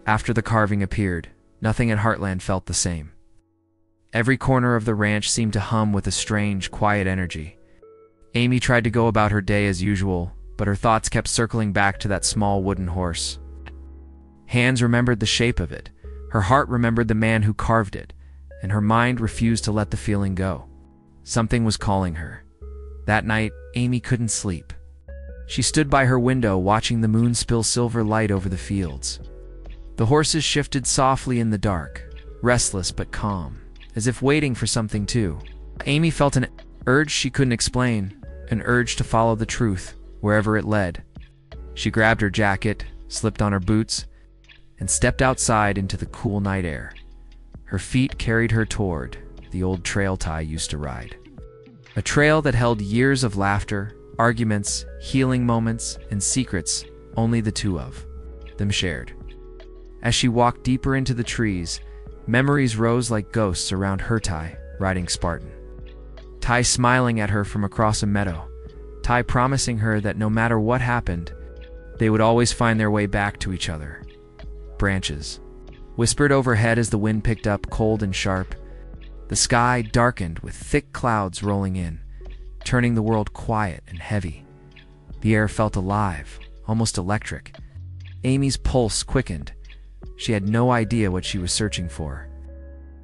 After the carving appeared, nothing at Heartland felt the same. Every corner of the ranch seemed to hum with a strange, quiet energy. Amy tried to go about her day as usual, but her thoughts kept circling back to that small wooden horse. Hands remembered the shape of it, her heart remembered the man who carved it, and her mind refused to let the feeling go. Something was calling her. That night, Amy couldn't sleep. She stood by her window watching the moon spill silver light over the fields. The horses shifted softly in the dark, restless but calm, as if waiting for something too. Amy felt an urge she couldn't explain, an urge to follow the truth, wherever it led. She grabbed her jacket, slipped on her boots, and stepped outside into the cool night air. Her feet carried her toward the old trail Ty used to ride. A trail that held years of laughter, arguments, healing moments, and secrets only the two of them shared. As she walked deeper into the trees, memories rose like ghosts around her Ty, riding Spartan. Ty smiling at her from across a meadow. Ty promising her that no matter what happened, they would always find their way back to each other. Branches whispered overhead as the wind picked up, cold and sharp. The sky darkened with thick clouds rolling in, turning the world quiet and heavy. The air felt alive, almost electric. Amy's pulse quickened. She had no idea what she was searching for,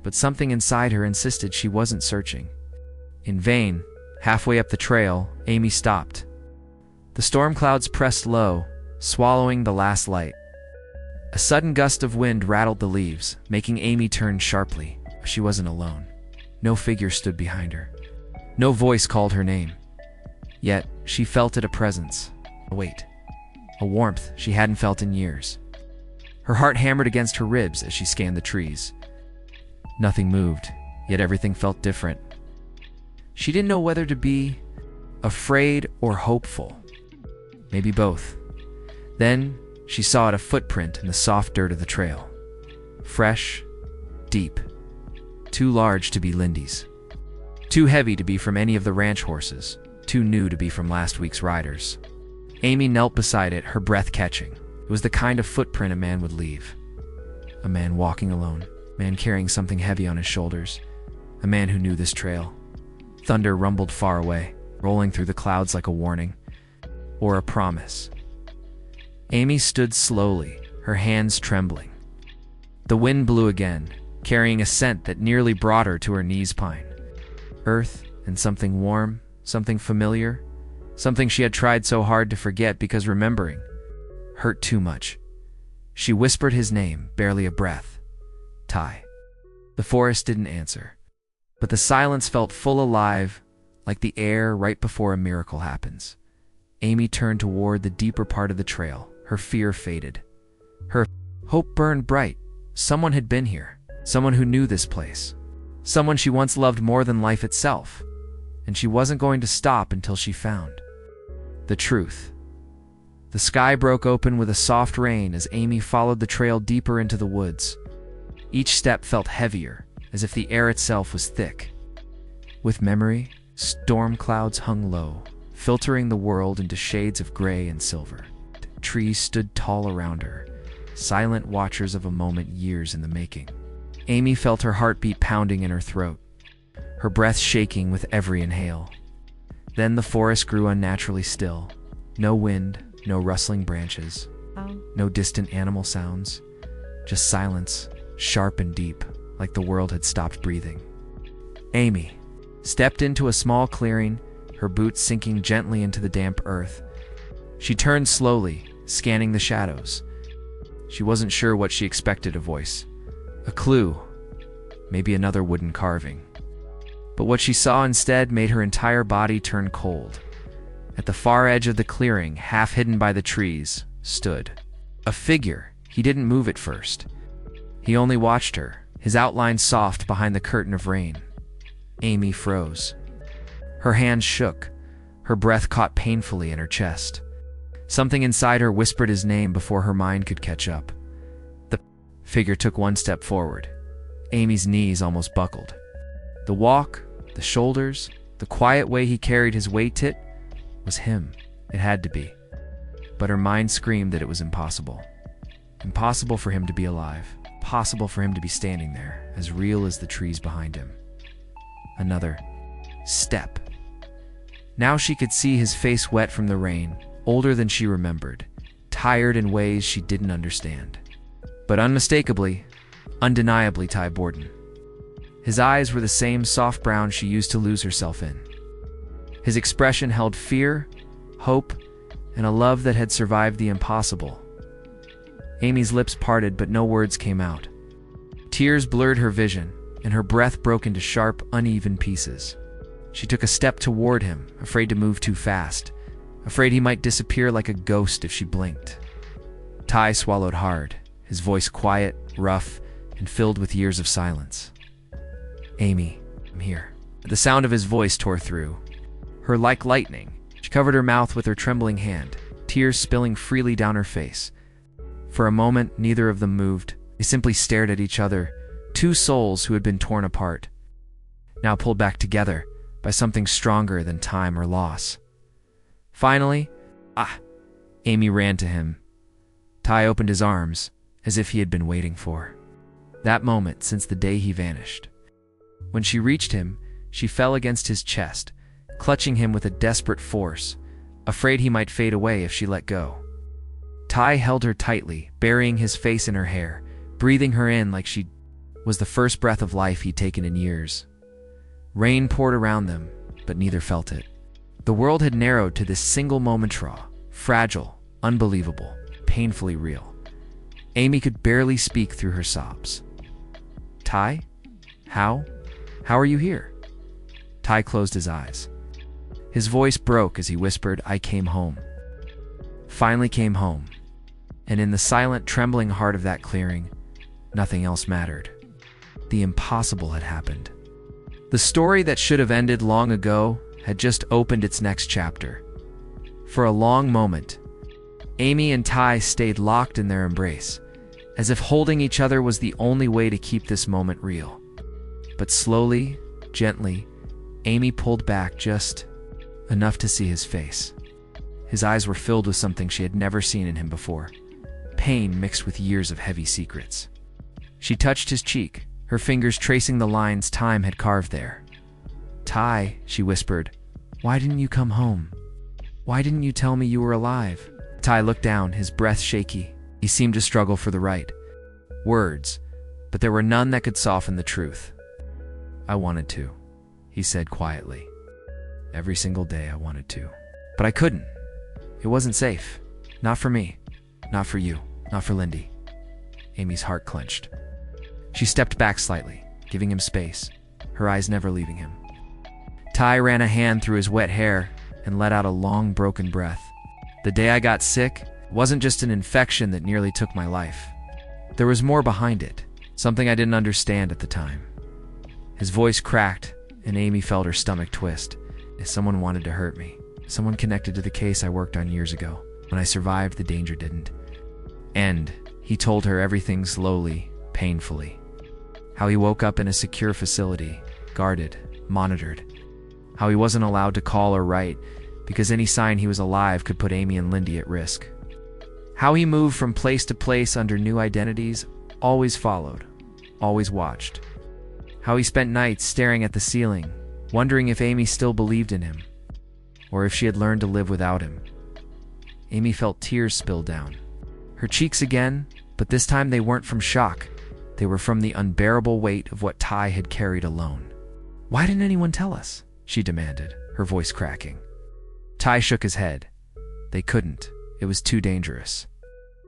but something inside her insisted she wasn't searching. In vain, halfway up the trail, Amy stopped. The storm clouds pressed low, swallowing the last light. A sudden gust of wind rattled the leaves, making Amy turn sharply. She wasn't alone. No figure stood behind her. No voice called her name. Yet, she felt it, a presence. A weight. A warmth she hadn't felt in years. Her heart hammered against her ribs as she scanned the trees. Nothing moved, yet everything felt different. She didn't know whether to be afraid or hopeful. Maybe both. Then, she saw a footprint in the soft dirt of the trail. Fresh, deep, too large to be Lindy's. Too heavy to be from any of the ranch horses, too new to be from last week's riders. Amy knelt beside it, her breath catching. It was the kind of footprint a man would leave. A man walking alone, a man carrying something heavy on his shoulders, a man who knew this trail. Thunder rumbled far away, rolling through the clouds like a warning, or a promise. Amy stood slowly, her hands trembling. The wind blew again, carrying a scent that nearly brought her to her knees. Pine, earth, and something warm, something familiar, something she had tried so hard to forget because remembering hurt too much. She whispered his name, barely a breath. Ty. The forest didn't answer, but the silence felt full alive, like the air right before a miracle happens. Amy turned toward the deeper part of the trail. Her fear faded. Her hope burned bright. Someone had been here. Someone who knew this place. Someone she once loved more than life itself. And she wasn't going to stop until she found the truth. The sky broke open with a soft rain as Amy followed the trail deeper into the woods. Each step felt heavier, as if the air itself was thick. With memory, storm clouds hung low, filtering the world into shades of gray and silver. Trees stood tall around her, silent watchers of a moment years in the making. Amy felt her heartbeat pounding in her throat, her breath shaking with every inhale. Then the forest grew unnaturally still. No wind, no rustling branches, no distant animal sounds, just silence, sharp and deep, like the world had stopped breathing. Amy stepped into a small clearing, her boots sinking gently into the damp earth. She turned slowly, scanning the shadows. She wasn't sure what she expected. A voice, a clue, maybe another wooden carving. But what she saw instead made her entire body turn cold. At the far edge of the clearing, half hidden by the trees, stood a figure. He didn't move at first. He only watched her, his outline soft behind the curtain of rain. Amy froze. Her hands shook. Her breath caught painfully in her chest. Something inside her whispered his name before her mind could catch up. The figure took one step forward. Amy's knees almost buckled. The walk, the shoulders, the quiet way he carried his weight, it was him. It had to be. But her mind screamed that it was impossible. Impossible for him to be alive. Possible for him to be standing there, as real as the trees behind him. Another step. Now she could see his face wet from the rain, older than she remembered, tired in ways she didn't understand. But unmistakably, undeniably Ty Borden. His eyes were the same soft brown she used to lose herself in. His expression held fear, hope, and a love that had survived the impossible. Amy's lips parted, but no words came out. Tears blurred her vision, and her breath broke into sharp, uneven pieces. She took a step toward him, afraid to move too fast, afraid he might disappear like a ghost if she blinked. Ty swallowed hard, his voice quiet, rough, and filled with years of silence. "Amy, I'm here." The sound of his voice tore through her like lightning. She covered her mouth with her trembling hand, tears spilling freely down her face. For a moment, neither of them moved. They simply stared at each other, two souls who had been torn apart, now pulled back together by something stronger than time or loss. Finally, Amy ran to him. Ty opened his arms, as if he had been waiting for that moment since the day he vanished. When she reached him, she fell against his chest, clutching him with a desperate force, afraid he might fade away if she let go. Ty held her tightly, burying his face in her hair, breathing her in like she was the first breath of life he'd taken in years. Rain poured around them, but neither felt it. The world had narrowed to this single moment, raw, fragile, unbelievable, painfully real. Amy could barely speak through her sobs. "Ty? How are you here?" Ty closed his eyes. His voice broke as he whispered, "I came home. Finally came home." And in the silent, trembling heart of that clearing, nothing else mattered. The impossible had happened. The story that should have ended long ago had just opened its next chapter. For a long moment, Amy and Ty stayed locked in their embrace, as if holding each other was the only way to keep this moment real. But slowly, gently, Amy pulled back just enough to see his face. His eyes were filled with something she had never seen in him before, pain mixed with years of heavy secrets. She touched his cheek, her fingers tracing the lines time had carved there. "Ty," she whispered, "why didn't you come home? Why didn't you tell me you were alive?" Ty looked down, his breath shaky. He seemed to struggle for the right words, but there were none that could soften the truth. "I wanted to," he said quietly. "Every single day I wanted to. But I couldn't. It wasn't safe. Not for me. Not for you. Not for Lindy." Amy's heart clenched. She stepped back slightly, giving him space, her eyes never leaving him. Ty ran a hand through his wet hair and let out a long, broken breath. "The day I got sick wasn't just an infection that nearly took my life. There was more behind it, something I didn't understand at the time." His voice cracked, and Amy felt her stomach twist. "Someone wanted to hurt me. Someone connected to the case I worked on years ago. When I survived, the danger didn't." And he told her everything slowly, painfully. How he woke up in a secure facility, guarded, monitored. How he wasn't allowed to call or write, because any sign he was alive could put Amy and Lindy at risk. How he moved from place to place under new identities, always followed, always watched. How he spent nights staring at the ceiling, wondering if Amy still believed in him, or if she had learned to live without him. Amy felt tears spill down her cheeks again, but this time they weren't from shock. They were from the unbearable weight of what Ty had carried alone. "Why didn't anyone tell us?" she demanded, her voice cracking. Ty shook his head. "They couldn't. It was too dangerous.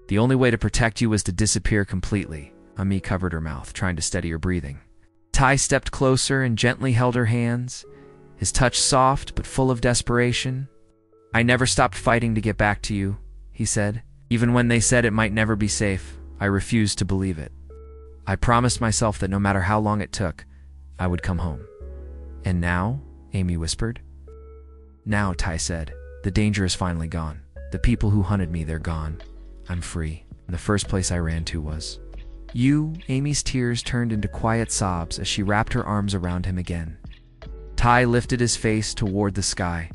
The only way to protect you was to disappear completely." Amy covered her mouth, trying to steady her breathing. Ty stepped closer and gently held her hands, his touch soft but full of desperation. "I never stopped fighting to get back to you," he said. "Even when they said it might never be safe, I refused to believe it. I promised myself that no matter how long it took, I would come home." "And now?" Amy whispered. "Now," Ty said, "the danger is finally gone. The people who hunted me, they're gone. I'm free. And the first place I ran to was you." Amy's tears turned into quiet sobs as she wrapped her arms around him again. Ty lifted his face toward the sky,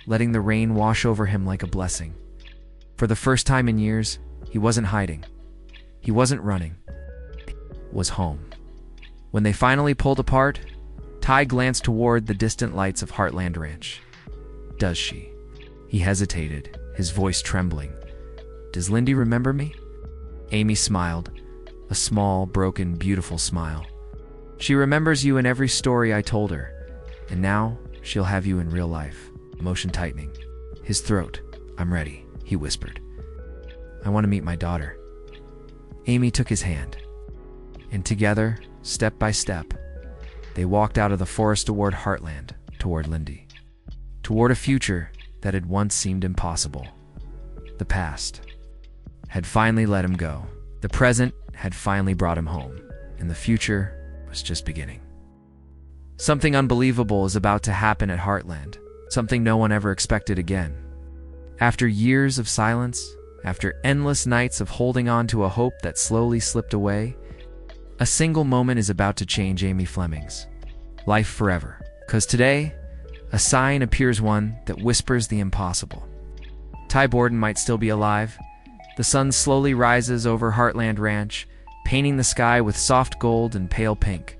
letting the rain wash over him like a blessing. For the first time in years, he wasn't hiding. He wasn't running, was home. When they finally pulled apart, Ty glanced toward the distant lights of Heartland Ranch. Does she? He hesitated, his voice trembling. Does Lindy remember me? Amy smiled, a small, broken, beautiful smile. She remembers you in every story I told her, and now she'll have you in real life. Emotion tightening. His throat. I'm ready, he whispered. I want to meet my daughter. Amy took his hand, and together, step by step, they walked out of the forest toward Heartland, toward Lindy, toward a future that had once seemed impossible. The past had finally let him go. The present had finally brought him home, and the future was just beginning. Something unbelievable is about to happen at Heartland, something no one ever expected again. After years of silence, after endless nights of holding on to a hope that slowly slipped away, a single moment is about to change Amy Fleming's life forever. 'Cause today, a sign appears, one that whispers the impossible. Ty Borden might still be alive. The sun slowly rises over Heartland Ranch, painting the sky with soft gold and pale pink.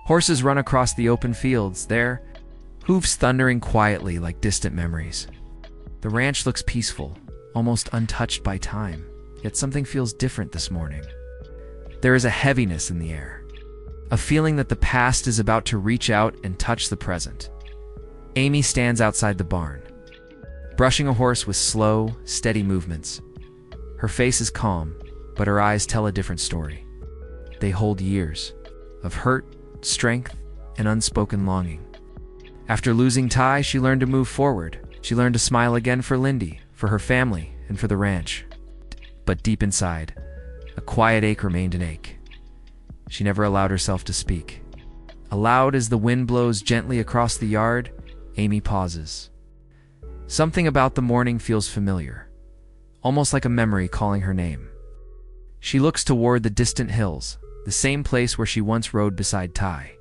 Horses run across the open fields, their hooves thundering quietly like distant memories. The ranch looks peaceful, almost untouched by time, yet something feels different this morning. There is a heaviness in the air, a feeling that the past is about to reach out and touch the present. Amy stands outside the barn, brushing a horse with slow, steady movements. Her face is calm, but her eyes tell a different story. They hold years of hurt, strength, and unspoken longing. After losing Ty, she learned to move forward. She learned to smile again for Lindy, for her family, and for the ranch. But deep inside, a quiet ache remained an ache. She never allowed herself to speak. Aloud as the wind blows gently across the yard, Amy pauses. Something about the morning feels familiar, almost like a memory calling her name. She looks toward the distant hills, the same place where she once rode beside Ty,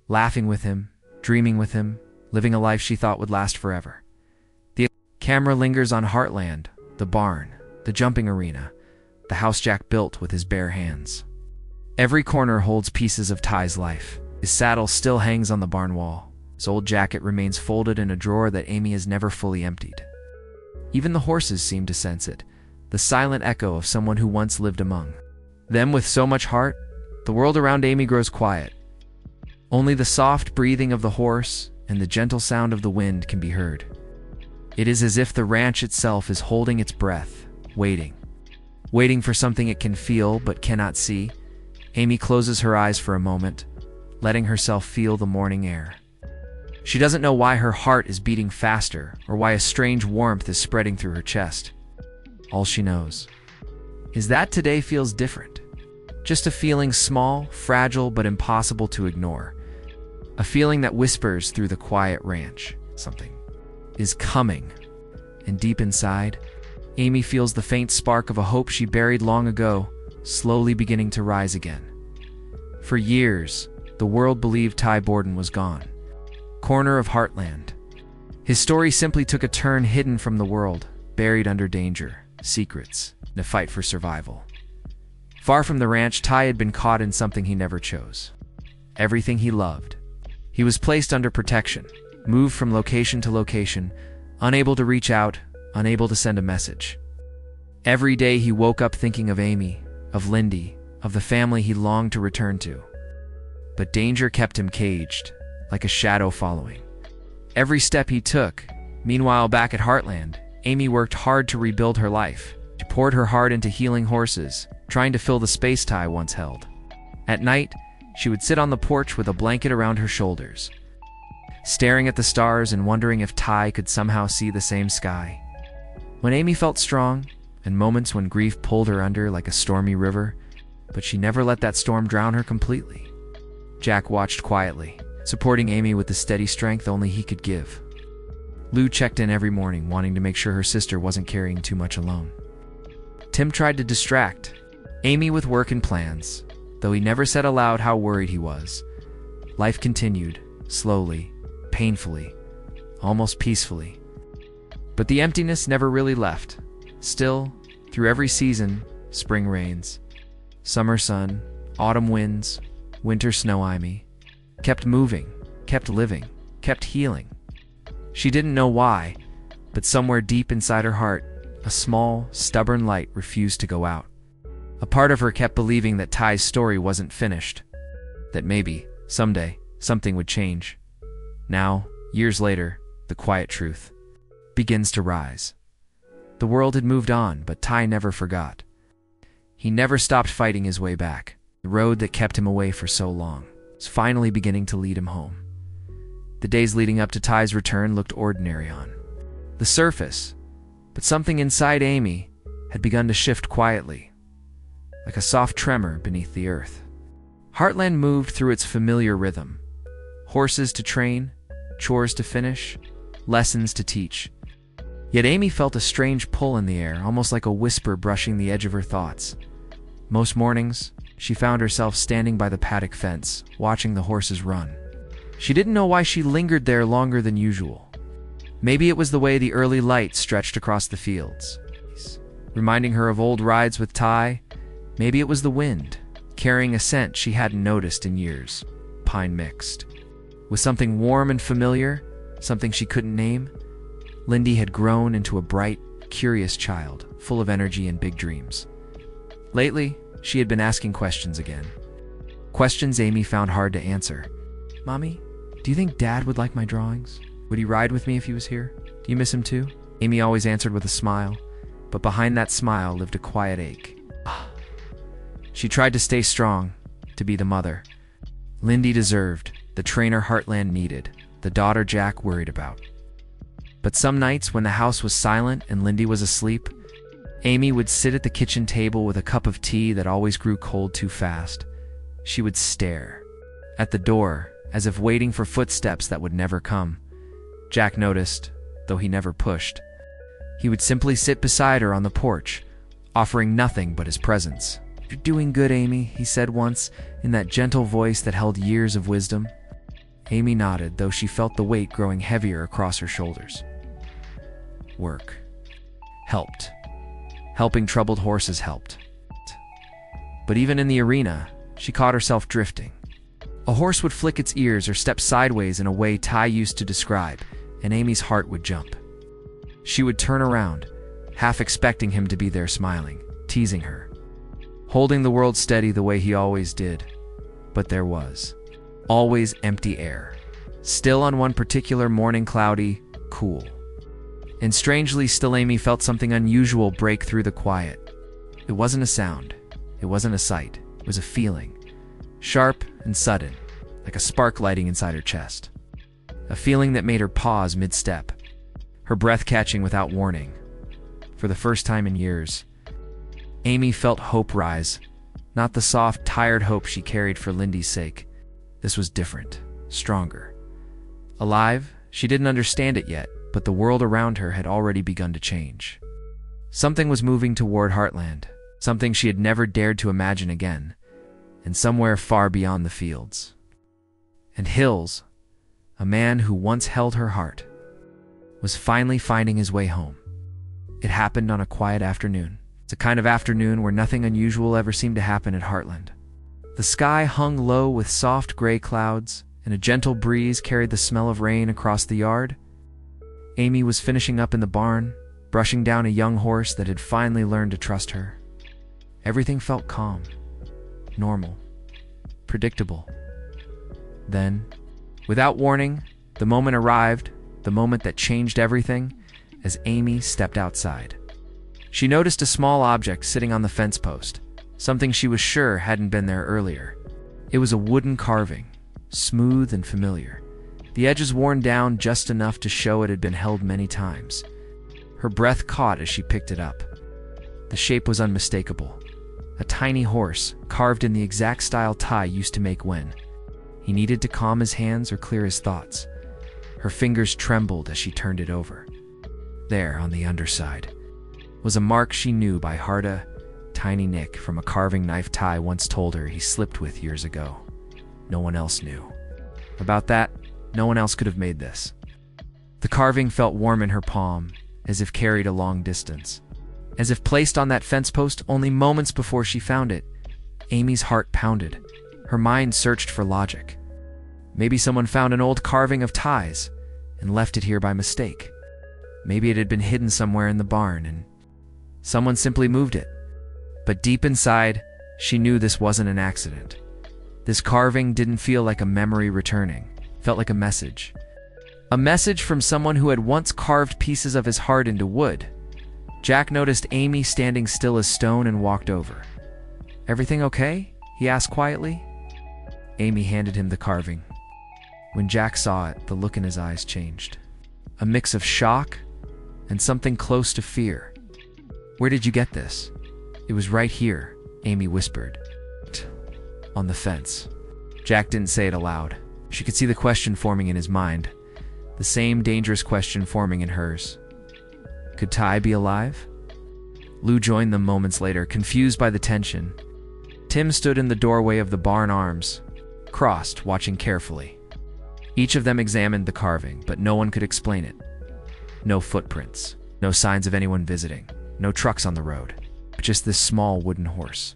laughing with him, dreaming with him, living a life she thought would last forever. The camera lingers on Heartland, the barn, the jumping arena, the house Jack built with his bare hands. Every corner holds pieces of Ty's life. His saddle still hangs on the barn wall. His old jacket remains folded in a drawer that Amy has never fully emptied. Even the horses seem to sense it, the silent echo of someone who once lived among them with so much heart. The world around Amy grows quiet. Only the soft breathing of the horse and the gentle sound of the wind can be heard. It is as if the ranch itself is holding its breath, waiting for something it can feel but cannot see. Amy closes her eyes for a moment, letting herself feel the morning air. She doesn't know why her heart is beating faster or why a strange warmth is spreading through her chest. All she knows is that today feels different. Just a feeling small, fragile, but impossible to ignore. A feeling that whispers through the quiet ranch. Something is coming. And deep inside, Amy feels the faint spark of a hope she buried long ago, slowly beginning to rise again. For years, the world believed Ty Borden was gone. Corner of Heartland. His story simply took a turn, hidden from the world, buried under danger, secrets, and a fight for survival. Far from the ranch, Ty had been caught in something he never chose. Everything he loved. He was placed under protection, moved from location to location, unable to reach out, unable to send a message. Every day he woke up thinking of Amy, of Lindy, of the family he longed to return to. But danger kept him caged, like a shadow following every step he took. Meanwhile, back at Heartland, Amy worked hard to rebuild her life. She poured her heart into healing horses, trying to fill the space Ty once held. At night, she would sit on the porch with a blanket around her shoulders, staring at the stars and wondering if Ty could somehow see the same sky. When Amy felt strong, and moments when grief pulled her under like a stormy river, but she never let that storm drown her completely. Jack watched quietly, supporting Amy with the steady strength only he could give. Lou checked in every morning, wanting to make sure her sister wasn't carrying too much alone. Tim tried to distract Amy with work and plans, though he never said aloud how worried he was. Life continued, slowly, painfully, almost peacefully. But the emptiness never really left. Still, through every season, spring rains, Summer sun, autumn winds, winter snow. Amy kept moving, kept living, kept healing. She didn't know why, but somewhere deep inside her heart, a small, stubborn light refused to go out. A part of her kept believing that Ty's story wasn't finished, that maybe, someday, something would change. Now, years later, the quiet truth begins to rise. The world had moved on, but Ty never forgot. He never stopped fighting his way back. The road that kept him away for so long was finally beginning to lead him home. The days leading up to Ty's return looked ordinary on the surface, but something inside Amy had begun to shift quietly, like a soft tremor beneath the earth. Heartland moved through its familiar rhythm. Horses to train, chores to finish, lessons to teach. Yet Amy felt a strange pull in the air, almost like a whisper brushing the edge of her thoughts. Most mornings, she found herself standing by the paddock fence, watching the horses run. She didn't know why she lingered there longer than usual. Maybe it was the way the early light stretched across the fields, reminding her of old rides with Ty. Maybe it was the wind, carrying a scent she hadn't noticed in years, pine mixed with something warm and familiar, something she couldn't name. Lindy had grown into a bright, curious child, full of energy and big dreams. Lately, she had been asking questions again. Questions Amy found hard to answer. "Mommy, do you think Dad would like my drawings? Would he ride with me if he was here? Do you miss him too?" Amy always answered with a smile, but behind that smile lived a quiet ache. She tried to stay strong, to be the mother Lindy deserved, the trainer Heartland needed, the daughter Jack worried about. But some nights when the house was silent and Lindy was asleep, Amy would sit at the kitchen table with a cup of tea that always grew cold too fast. She would stare at the door, as if waiting for footsteps that would never come. Jack noticed, though he never pushed. He would simply sit beside her on the porch, offering nothing but his presence. "You're doing good, Amy," he said once, in that gentle voice that held years of wisdom. Amy nodded, though she felt the weight growing heavier across her shoulders. Work helped. Helping troubled horses helped. But even in the arena, she caught herself drifting. A horse would flick its ears or step sideways in a way Ty used to describe, and Amy's heart would jump. She would turn around, half expecting him to be there smiling, teasing her, holding the world steady the way he always did. But there was always empty air. Still on one particular morning, cloudy, cool. And strangely, still Amy felt something unusual break through the quiet. It wasn't a sound. It wasn't a sight. It was a feeling. Sharp and sudden, like a spark lighting inside her chest. A feeling that made her pause mid-step, her breath catching without warning. For the first time in years, Amy felt hope rise, not the soft, tired hope she carried for Lindy's sake. This was different, stronger. Alive, she didn't understand it yet, but the world around her had already begun to change. Something was moving toward Heartland, something she had never dared to imagine again, and somewhere far beyond the fields and hills, a man who once held her heart was finally finding his way home. It happened on a quiet afternoon. It's a kind of afternoon where nothing unusual ever seemed to happen at Heartland. The sky hung low with soft gray clouds, and a gentle breeze carried the smell of rain across the yard. Amy was finishing up in the barn, brushing down a young horse that had finally learned to trust her. Everything felt calm, normal, predictable. Then, without warning, the moment arrived, the moment that changed everything, as Amy stepped outside. She noticed a small object sitting on the fence post, something she was sure hadn't been there earlier. It was a wooden carving, smooth and familiar, the edges worn down just enough to show it had been held many times. Her breath caught as she picked it up. The shape was unmistakable. A tiny horse, carved in the exact style Ty used to make when he needed to calm his hands or clear his thoughts. Her fingers trembled as she turned it over. There, on the underside, was a mark she knew by heart, a tiny nick from a carving knife Ty once told her he slipped with years ago. No one else knew about that. No one else could have made this. The carving felt warm in her palm, as if carried a long distance. As if placed on that fence post only moments before she found it, Amy's heart pounded. Her mind searched for logic. Maybe someone found an old carving of ties and left it here by mistake. Maybe it had been hidden somewhere in the barn and someone simply moved it. But deep inside, she knew this wasn't an accident. This carving didn't feel like a memory returning. It felt like a message. A message from someone who had once carved pieces of his heart into wood. Jack noticed Amy standing still as stone and walked over. "Everything okay?" he asked quietly. Amy handed him the carving. When Jack saw it, the look in his eyes changed. A mix of shock and something close to fear. "Where did you get this?" "It was right here," Amy whispered. "On the fence." Jack didn't say it aloud. She could see the question forming in his mind. The same dangerous question forming in hers. Could Ty be alive? Lou joined them moments later, confused by the tension. Tim stood in the doorway of the barn, arms crossed, watching carefully. Each of them examined the carving, but no one could explain it. No footprints, no signs of anyone visiting, no trucks on the road, just this small wooden horse.